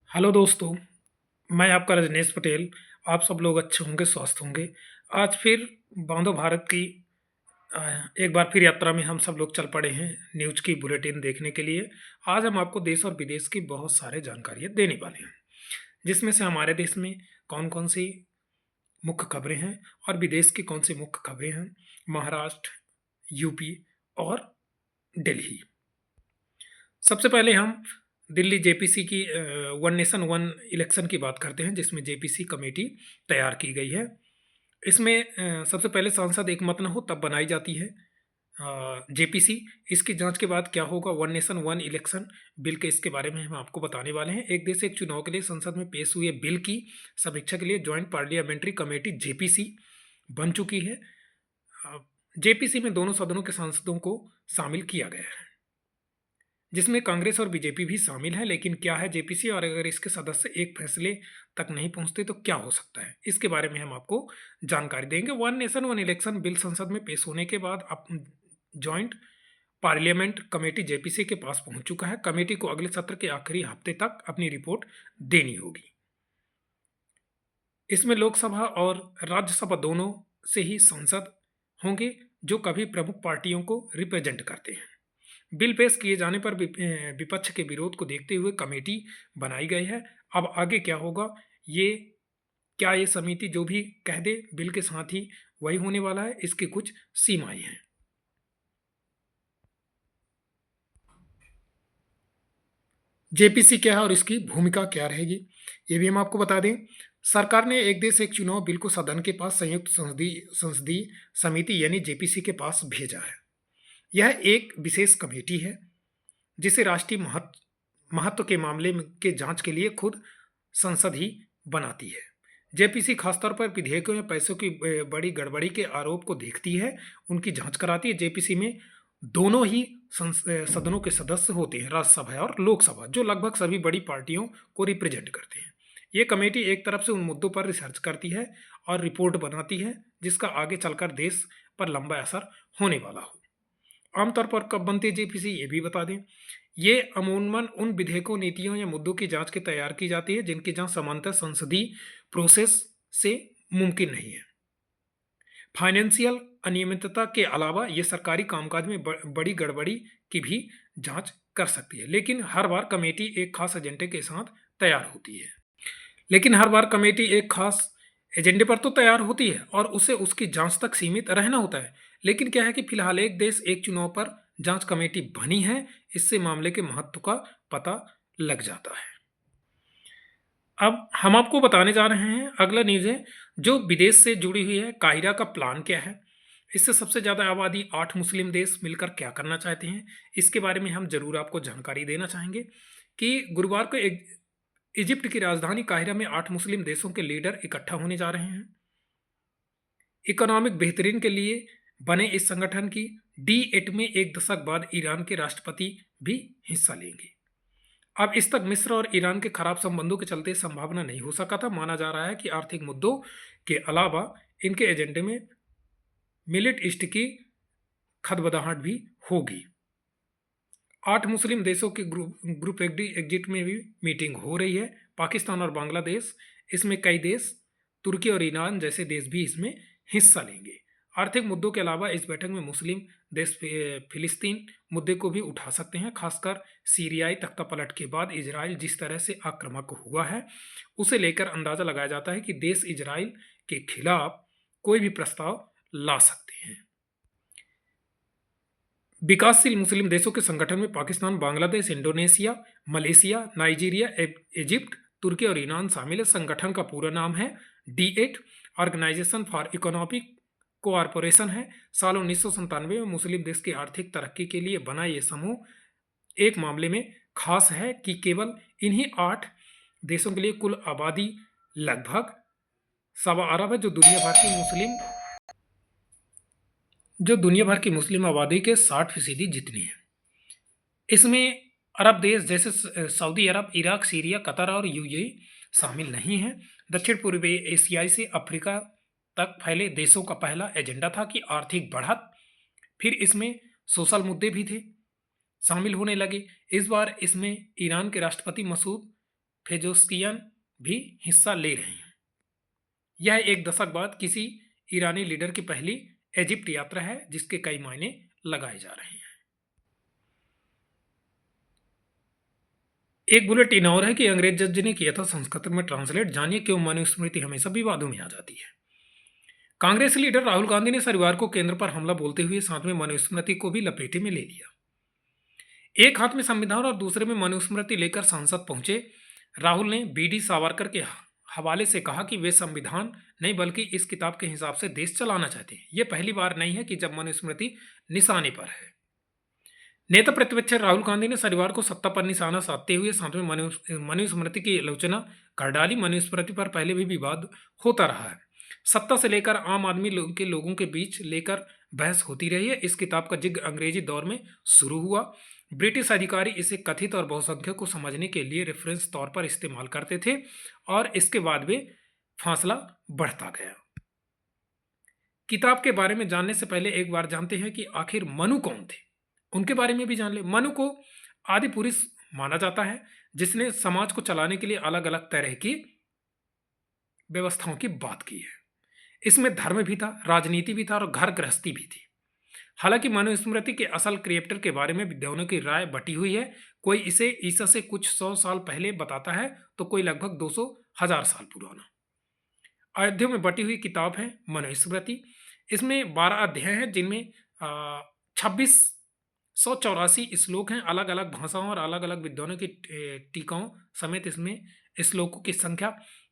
Hello दोस्तों, मैं आपका रजनीश पटेल। आप सब लोग अच्छे होंगे, स्वस्थ होंगे। आज फिर बांधो भारत की अ, एक बार फिर यात्रा में हम सब लोग चल पड़े हैं न्यूज़ की बुलेटिन देखने के लिए। आज हम आपको देश और विदेश की बहुत सारे जानकारियाँ देने वाले हैं, जिसमें से हमारे देश में कौन-कौन सी मुख्य खबरें हैं और विदेश की कौन सी मुख्य खबरें हैं, महाराष्ट्र, यूपी और दिल्ली। सबसे पहले हम दिल्ली जेपीसी की वन नेशन वन इलेक्शन की बात करते हैं, जिसमें जेपीसी कमेटी तैयार की गई है। इसमें सबसे पहले सांसद एक मत न हो तब बनाई जाती है जेपीसी। इसकी जांच के बाद क्या होगा, one nation one election bill के इसके बारे में हम आपको बताने वाले हैं। एक देश एक चुनाव के लिए संसद में पेश हुए बिल की समीक्षा के लिए ज्वाइंट पार्लियामेंट्री कमेटी जेपीसी बन चुकी है। जेपीसी में दोनों सदनों के सांसदों को शामिल किया गया है, जिसमें कांग्रेस और बीजेपी भी शामिल है। लेकिन क्या है जेपीसी, और अगर इसके सदस्य एक फैसले तक नहीं पहुंचते तो क्या हो सकता है, इसके बारे में हम आपको जानकारी देंगे। One nation one election bill संसद में पेश होने के बाद अब जॉइंट पार्लियामेंट कमेटी जेपीसी के पास पहुंच चुका है। कमेटी को अगले सत्र के आखिरी हफ्ते तक अपनी रिपोर्ट देनी होगी। इसमें लोकसभा और राज्यसभा दोनों से ही सांसद होंगे, जो कभी प्रमुख पार्टियों को रिप्रेजेंट करते हैं। बिल पेश किए जाने पर विपक्ष के विरोध को देखते हुए कमेटी बनाई गई है। अब आगे क्या होगा, ये क्या ये समिति जो भी कह दे बिल के साथ ही वही होने वाला है, इसकी कुछ सीमाएं हैं। जेपीसी क्या है और इसकी भूमिका क्या रहेगी, ये भी हम आपको बता दें। सरकार ने एक देश एक चुनाव बिल को सदन के पास संयुक्त संसदीय संसदीय समिति यानी जेपीसी के पास भेजा है। यह एक विशेष कमेटी है जिसे राष्ट्रीय महत्व के मामले के जांच के लिए खुद संसद ही बनाती है। जेपीसी खासतौर पर विधेयकों या पैसों की बड़ी गड़बड़ी के आरोप को देखती है, उनकी जांच कराती है। जेपीसी में दोनों ही सदनों के सदस्य होते हैं, राज्यसभा और लोकसभा, जो लगभग सभी बड़ी पार्टियों को रिप्रेजेंट करते हैं। ये कमेटी एक तरफ से उन मुद्दों पर रिसर्च करती है और रिपोर्ट बनाती है जिसका आगे चलकर देश पर लंबा असर होने वाला हो। आमतौर पर कब बनती है जेपीसी, ये भी बता दें। ये अमूमन उन विधेयकों, नीतियों या मुद्दों की जांच के तैयार की जाती है जिनकी जांच समांतर संसदीय प्रोसेस से मुमकिन नहीं है। फाइनेंशियल अनियमितता के अलावा ये सरकारी कामकाज में बड़ी गड़बड़ी की भी जांच कर सकती है। लेकिन हर बार कमेटी एक खास एजेंडे के साथ तैयार होती है। लेकिन हर बार कमेटी एक खास एजेंडे पर तो तैयार होती है और उसे उसकी जांच तक सीमित रहना होता है। लेकिन क्या है कि फिलहाल एक देश एक चुनाव पर जांच कमेटी बनी है, इससे मामले के महत्व का पता लग जाता है। अब हम आपको बताने जा रहे हैं अगला न्यूज़ है जो विदेश से जुड़ी हुई है। काहिरा का प्लान क्या है, इससे सबसे ज़्यादा आबादी 8 मुस्लिम देश मिलकर क्या करना चाहते हैं, इसके बारे में हम जरूर आपको जानकारी देना चाहेंगे कि गुरुवार को एक इजिप्ट की राजधानी काहिरा में 8 मुस्लिम देशों के लीडर इकट्ठा होने जा रहे हैं। इकोनॉमिक बेहतरीन के लिए बने इस संगठन की D8 में एक दशक बाद ईरान के राष्ट्रपति भी हिस्सा लेंगे। अब इस तक मिस्र और ईरान के खराब संबंधों के चलते संभावना नहीं हो सका था। माना जा रहा है कि आर्थिक मुद्दों के अलावा इनके एजेंडे में मिडिल ईस्ट की खदबदाहट भी होगी। 8 मुस्लिम देशों के ग्रुप एग्जिट में भी मीटिंग हो रही है। पाकिस्तान और बांग्लादेश, इसमें कई देश, तुर्की और ईरान जैसे देश भी इसमें हिस्सा लेंगे। आर्थिक मुद्दों के अलावा इस बैठक में मुस्लिम देश फिलिस्तीन मुद्दे को भी उठा सकते हैं। खासकर सीरियाई तख्तापलट के बाद इजराइल जिस तरह से आक्रामक हुआ है, उसे लेकर अंदाजा लगाया जाता है कि देश इजराइल के खिलाफ कोई भी प्रस्ताव ला सकते हैं। विकासशील मुस्लिम देशों के संगठन में Pakistan, Bangladesh, Indonesia, Malaysia, Nigeria, Egypt, तुर्की और ईरान शामिल है। संगठन का पूरा नाम है D8, organisation for economic cooperation है। साल 1997 में मुस्लिम देश की आर्थिक तरक्की के लिए बना ये समूह एक मामले में खास है कि केवल इन्हीं 8 देशों के लिए कुल आबादी लगभग 1.25 अरब है, जो दुनिया भर की मुस्लिम आबादी के 60% जितनी है। इसमें अरब देश जैसे सऊदी अरब, इराक, सीरिया, कतर और यूएई शामिल नहीं हैं। दक्षिण पूर्वी एशियाई से अफ्रीका तक फैले देशों का पहला एजेंडा था कि आर्थिक बढ़त, फिर इसमें सोशल मुद्दे भी थे, शामिल होने लगे। इस बार इसमें ईरान के राष्ट्रपति मसूद फेजोस्कियन भी हिस्सा ले रहे हैं। यह एक दशक बाद किसी ईरानी लीडर की पहली इजिप्ट यात्रा है, जिसके कई मायने लगाए जा रहे हैं। एक बुलेटिन और है कि अंग्रेज जज ने किया था संस्कृत में ट्रांसलेट। जानिए क्यों मनुस्मृति हमेशा विवादों में आ जाती है। कांग्रेस लीडर राहुल गांधी ने शनिवार को केंद्र पर हमला बोलते हुए साथ में मनुस्मृति को भी लपेटे में ले लिया। एक हाथ में संविधान और दूसरे में मनुस्मृति लेकर संसद पहुंचे राहुल ने बीडी सावरकर के हवाले से कहा कि वे संविधान नहीं बल्कि इस किताब के हिसाब से देश चलाना चाहते हैं। यह पहली बार नहीं है कि जब मनुस्मृति निशाने पर है। नेता प्रतिपक्ष राहुल गांधी ने शनिवार को सत्ता पर निशाना साधते हुए साथ में मनुस्मृति की आलोचना कर डाली। मनुस्मृति पर पहले भी विवाद होता रहा है। सत्ता से लेकर आम आदमी के लोगों के बीच लेकर बहस होती रही है। इस किताब का जिक्र अंग्रेजी दौर में शुरू हुआ। ब्रिटिश अधिकारी इसे कथित और बहुसंख्यक को समझने के लिए रेफरेंस तौर पर इस्तेमाल करते थे और इसके बाद वे फासला बढ़ता गया। किताब के बारे में जानने से पहले एक बार जानते हैं कि आखिर मनु कौन थे। उनके बारे में भी जान ले। मनु को आदि पुरुष माना जाता है, जिसने समाज को चलाने के लिए अलग अलग तरह की व्यवस्थाओं की बात की है। इसमें धर्म भी था, राजनीति भी था और घर गृहस्थी भी थी। हालांकि मनुस्मृति के असल क्रिएटर के बारे में विद्वानों की राय बटी हुई है। कोई इसे ईसा से कुछ 100 साल पहले बताता है तो कोई लगभग 200,000 साल पुराना। अयोध्या में बटी हुई किताब है मनुस्मृति। इसमें 12 अध्याय हैं, जिनमें 2684 श्लोक हैं। अलग अलग भाषाओं और अलग अलग विद्वानों की टीकाओं समेत इसमें श्लोकों की संख्या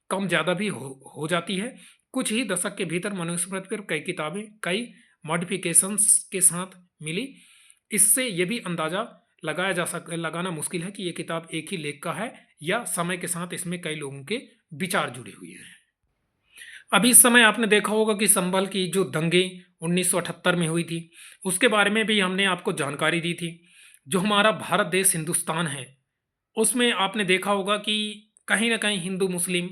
कम ज़्यादा भी हो जाती है। कुछ ही दशक के भीतर मनुस्मृति पर कई किताबें कई मॉडिफिकेशंस के साथ मिली। इससे यह भी अंदाजा लगाना मुश्किल है कि यह किताब एक ही लेख का है या समय के साथ इसमें कई लोगों के विचार जुड़े हुए हैं। अभी इस समय आपने देखा होगा कि संभल की जो दंगे 1978 में हुई थी, उसके बारे में भी हमने आपको जानकारी दी थी। जो हमारा भारत देश हिंदुस्तान है, उसमें आपने देखा होगा कि कहीं ना कहीं हिंदू मुस्लिम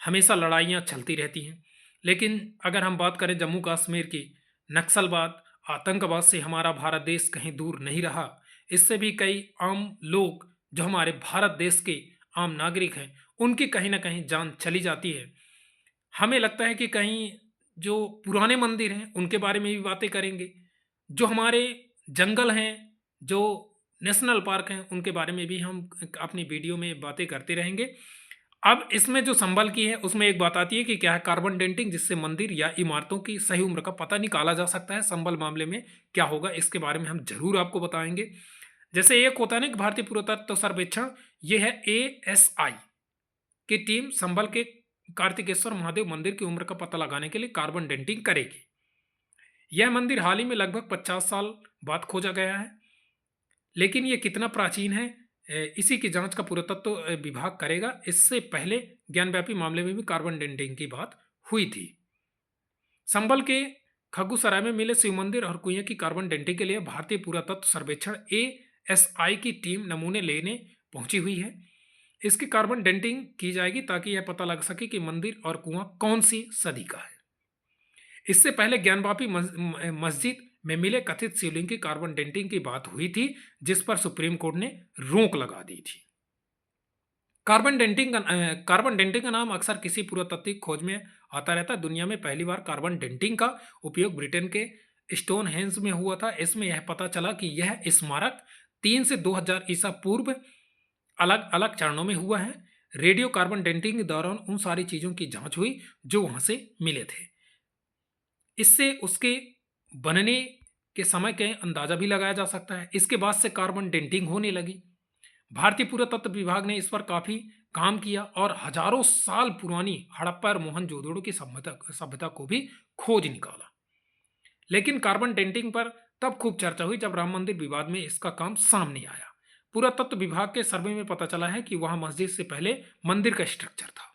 हमेशा लड़ाइयाँ चलती रहती हैं। लेकिन अगर हम बात करें जम्मू कश्मीर की, नक्सलवाद आतंकवाद से हमारा भारत देश कहीं दूर नहीं रहा। इससे भी कई आम लोग जो हमारे भारत देश के आम नागरिक हैं, उनकी कहीं ना कहीं जान चली जाती है। हमें लगता है कि कहीं जो पुराने मंदिर हैं उनके बारे में भी बातें करेंगे, जो हमारे जंगल हैं, जो नेशनल पार्क हैं, उनके बारे में भी हम अपनी वीडियो में बातें करते रहेंगे। अब इसमें जो संभल की है उसमें एक बात आती है कि क्या है कार्बन डेटिंग, जिससे मंदिर या इमारतों की सही उम्र का पता निकाला जा सकता है। संभल मामले में क्या होगा इसके बारे में हम जरूर आपको बताएंगे। जैसे एक होता है ना कि भारतीय पुरातत्व सर्वेक्षण, ये है ASI की टीम संभल के कार्तिकेश्वर महादेव मंदिर की उम्र का पता लगाने के लिए कार्बन डेटिंग करेगी। यह मंदिर हाल ही में लगभग 50 साल बाद खोजा गया है, लेकिन यह कितना प्राचीन है इसी की जांच का पुरातत्व विभाग करेगा। इससे पहले ज्ञानव्यापी मामले में भी कार्बन डेटिंग की बात हुई थी। संभल के खग्गूसराय में मिले शिव मंदिर और कुएं की कार्बन डेटिंग के लिए भारतीय पुरातत्व सर्वेक्षण ASI की टीम नमूने लेने पहुंची हुई है। इसकी कार्बन डेटिंग की जाएगी ताकि यह पता लग सके कि मंदिर और कुआं कौन सी सदी का है। इससे पहले ज्ञानवापी मस्जिद में मिले कथित शिवलिंग की कार्बन डेटिंग की बात हुई थी, जिस पर सुप्रीम कोर्ट ने रोक लगा दी थी। कार्बन डेटिंग का नाम अक्सर किसी पुरातात्विक खोज में आता रहता है। दुनिया में पहली बार कार्बन डेटिंग का उपयोग ब्रिटेन के स्टोनहेंज में हुआ था। इसमें यह पता चला कि यह स्मारक 3 से 2000 ईसा पूर्व अलग अलग चरणों में हुआ है। रेडियो कार्बन डेटिंग के दौरान उन सारी चीज़ों की जांच हुई जो वहाँ से मिले थे। इससे उसके बनने के समय का अंदाजा भी लगाया जा सकता है। इसके बाद से कार्बन डेटिंग होने लगी। भारतीय पुरातत्व विभाग ने इस पर काफ़ी काम किया और हजारों साल पुरानी हड़प्पा और मोहनजोदड़ो की सभ्यता को भी खोज निकाला। लेकिन कार्बन डेटिंग पर तब खूब चर्चा हुई जब राम मंदिर विवाद में इसका काम सामने आया। पुरातत्व विभाग के सर्वे में पता चला है कि वहां मस्जिद से पहले मंदिर का स्ट्रक्चर था।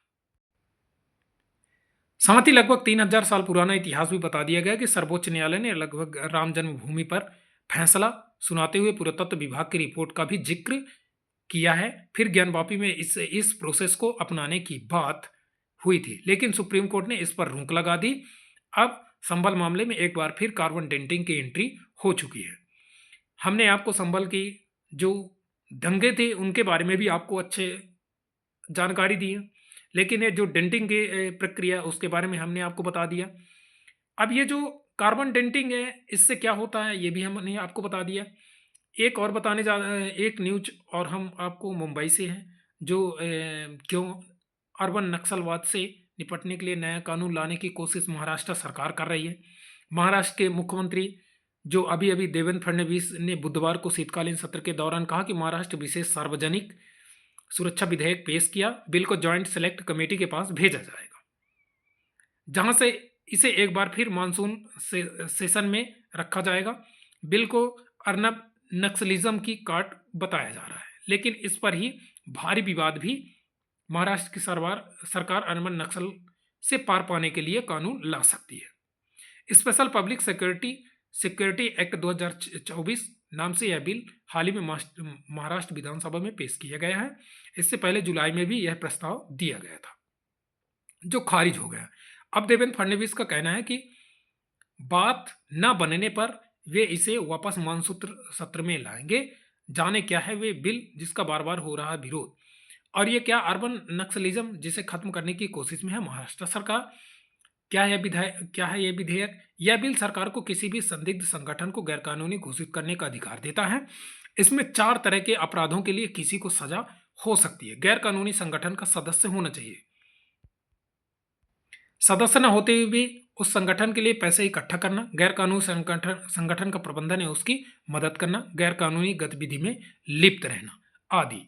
साथ ही लगभग 3000 साल पुराना इतिहास भी बता दिया गया कि सर्वोच्च न्यायालय ने लगभग राम जन्मभूमि पर फैसला सुनाते हुए पुरातत्व विभाग की रिपोर्ट का भी जिक्र किया है। फिर ज्ञानवापी में इस प्रोसेस को अपनाने की बात हुई थी, लेकिन सुप्रीम कोर्ट ने इस पर रोक लगा दी। अब संभल मामले में एक बार फिर कार्बन डेटिंग की एंट्री हो चुकी है। हमने आपको संभल की जो दंगे थे उनके बारे में भी आपको अच्छे जानकारी दी है। लेकिन ये जो डेंटिंग की प्रक्रिया उसके बारे में हमने आपको बता दिया। अब ये जो कार्बन डेंटिंग है इससे क्या होता है ये भी हमने आपको बता दिया। एक और बताने जा एक न्यूज़ और हम आपको मुंबई से है जो क्यों अर्बन नक्सलवाद से निपटने के लिए नया कानून लाने की कोशिश महाराष्ट्र सरकार कर रही है। महाराष्ट्र के मुख्यमंत्री जो अभी-अभी देवेंद्र फडणवीस ने बुधवार को शीतकालीन सत्र के दौरान कहा कि महाराष्ट्र विशेष सार्वजनिक सुरक्षा विधेयक पेश किया, बिल को जॉइंट सेलेक्ट कमेटी के पास भेजा जाएगा, जहां से इसे एक बार फिर मानसून सेशन में रखा जाएगा। बिल को अर्नब नक्सलिज्म की काट बताया जा रहा है, लेकिन इस पर ही भारी विवाद भी महाराष्ट्र की सरकार अर्बन नक्सल से पार पाने के लिए कानून ला सकती है। स्पेशल पब्लिक सिक्योरिटी एक्ट 2024 नाम से यह बिल हाल ही में महाराष्ट्र विधानसभा में पेश किया गया है। इससे पहले जुलाई में भी यह प्रस्ताव दिया गया था, जो खारिज हो गया। अब देवेंद्र फडणवीस का कहना है कि बात न बनने पर वे इसे वापस मानसून सत्र में लाएंगे। जाने क्या है वे बिल जिसका बार बार हो रहा है विरोध, और ये क्या अर्बन नक्सलिज्म जिसे खत्म करने की कोशिश में है महाराष्ट्र सरकार। क्या है ये विधेयक? यह बिल सरकार को किसी भी संदिग्ध संगठन को गैरकानूनी घोषित करने का अधिकार देता है। इसमें 4 तरह के अपराधों के लिए किसी को सजा हो सकती है। गैरकानूनी संगठन का सदस्य होना चाहिए, सदस्य न होते हुए भी उस संगठन के लिए पैसे इकट्ठा करना, गैरकानूनी संगठन का प्रबंधन या उसकी मदद करना, गैरकानूनी गतिविधि में लिप्त रहना आदि।